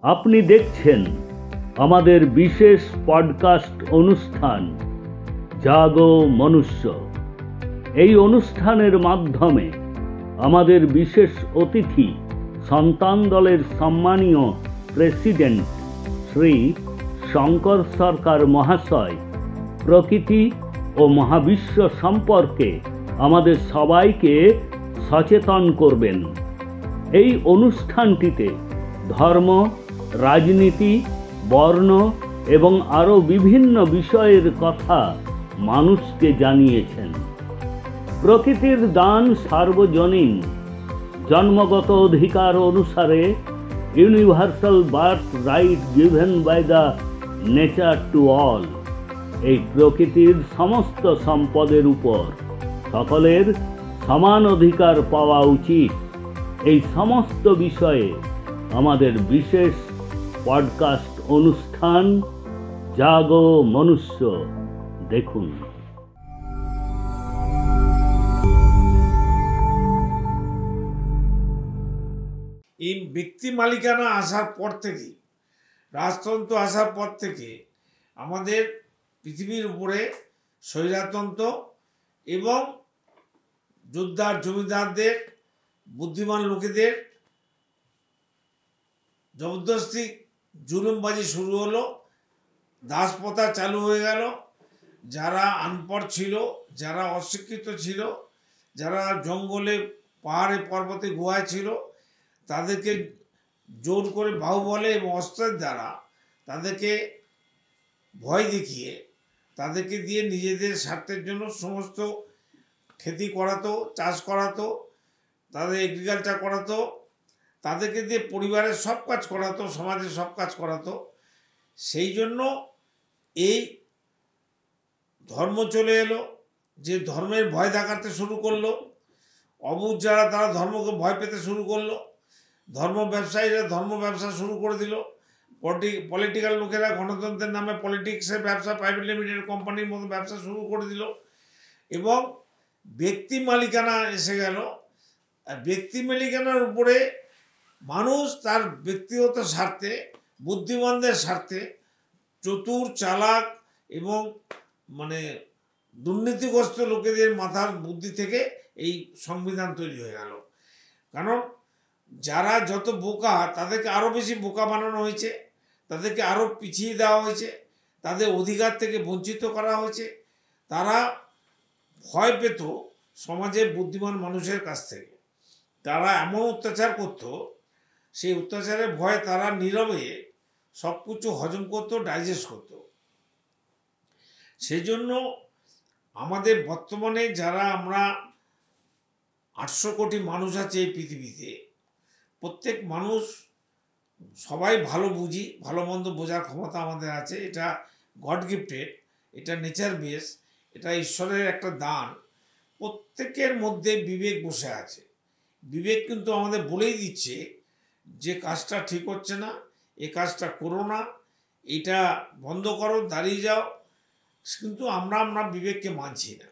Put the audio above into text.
আপনি দেখছেন আমাদের বিশেষ পডকাস্ট অনুষ্ঠান জাগো মনুষ্য। এই অনুষ্ঠানের মাধ্যমে আমাদের বিশেষ অতিথি সন্তান দলের সম্মানীয় প্রেসিডেন্ট শ্রী শঙ্কর সরকার মহাশয় প্রকৃতি ও মহাবিশ্ব সম্পর্কে আমাদের সবাইকে সচেতন করবেন। এই অনুষ্ঠানটিতে ধর্ম, রাজনীতি, বর্ণ এবং আরও বিভিন্ন বিষয়ের কথা মানুষকে জানিয়েছেন। প্রকৃতির দান সার্বজনীন, জন্মগত অধিকার অনুসারে universal birth right given by the nature to all. এই প্রকৃতির সমস্ত সম্পদের উপর সকলের সমান অধিকার পাওয়া উচিত। এই সমস্ত বিষয়ে আমাদের বিশেষ পডকাস্ট অনুষ্ঠান জাগো মনুষ্য দেখুন। এই ব্যক্তি মালিকানা আসার পর থেকে, রাজতন্ত্র আসার পর থেকে আমাদের পৃথিবীর উপরে স্বৈরতন্ত্র এবং যোদ্ধার জমিদারদের, বুদ্ধিমান লোকেদের জবরদস্তি জুলুমবাজি শুরু হলো, দাসপ্রথা চালু হয়ে গেল। যারা আনপড় ছিল, যারা অশিক্ষিত ছিল, যারা জঙ্গলে পাহাড়ে পর্বতে গুহায় ছিল, তাদেরকে জোর করে বাহুবলে এবং অস্ত্রের দ্বারা তাদেরকে ভয় দেখিয়ে তাদেরকে দিয়ে নিজেদের স্বার্থের জন্য সমস্ত খেতি করাতো, চাষ করাতো, তাদের এগ্রিকালচার করাতো, তাদেরকে দিয়ে পরিবারের সব কাজ করাতো, সমাজের সব কাজ করাতো। সেই জন্য এই ধর্ম চলে এলো, যে ধর্মের ভয় দেখাতে শুরু করলো। অবুঝ যারা, তারা ধর্মকে ভয় পেতে শুরু করলো। ধর্ম ব্যবসায়ীরা ধর্ম ব্যবসা শুরু করে দিল। পলিটিক্যাল লোকেরা গণতন্ত্রের নামে পলিটিক্সের ব্যবসা, প্রাইভেট লিমিটেড কোম্পানির মতো ব্যবসা শুরু করে দিল। এবং ব্যক্তি মালিকানা এসে গেল। আর ব্যক্তি মালিকানার উপরে মানুষ তার ব্যক্তিগত স্বার্থে, বুদ্ধিমানদের স্বার্থে, চতুর, চালাক এবং দুর্নীতিগ্রস্ত লোকেদের মাথার বুদ্ধি থেকে এই সংবিধান তৈরি হয়ে গেল। কারণ যারা যত বোকা, তাদেরকে আরও বেশি বোকা বানানো হয়েছে, তাদেরকে আরও পিছিয়ে দেওয়া হয়েছে, তাদের অধিকার থেকে বঞ্চিত করা হয়েছে। তারা ভয় পেত সমাজের বুদ্ধিমান মানুষের কাছ থেকে। তারা এমন অত্যাচার করত, সেই অত্যাচারের ভয়ে তারা নীরবে সব কিছু হজম করতো, ডাইজেস্ট করত। সেই জন্য আমাদের বর্তমানে যারা আমরা 800 কোটি মানুষ আছে এই পৃথিবীতে, প্রত্যেক মানুষ সবাই ভালো বুঝি, ভালো মন্দ বোঝার ক্ষমতা আমাদের আছে। এটা গড গিফটেড, এটা নেচার বেস, এটা ঈশ্বরের একটা দান। প্রত্যেকের মধ্যে বিবেক বসে আছে। বিবেক কিন্তু আমাদের বলেই দিচ্ছে যে কাজটা ঠিক হচ্ছে না, এ কাজটা করো না, এটা বন্ধ করো, দাঁড়িয়ে যাও। কিন্তু আমরা বিবেককে মানছি না।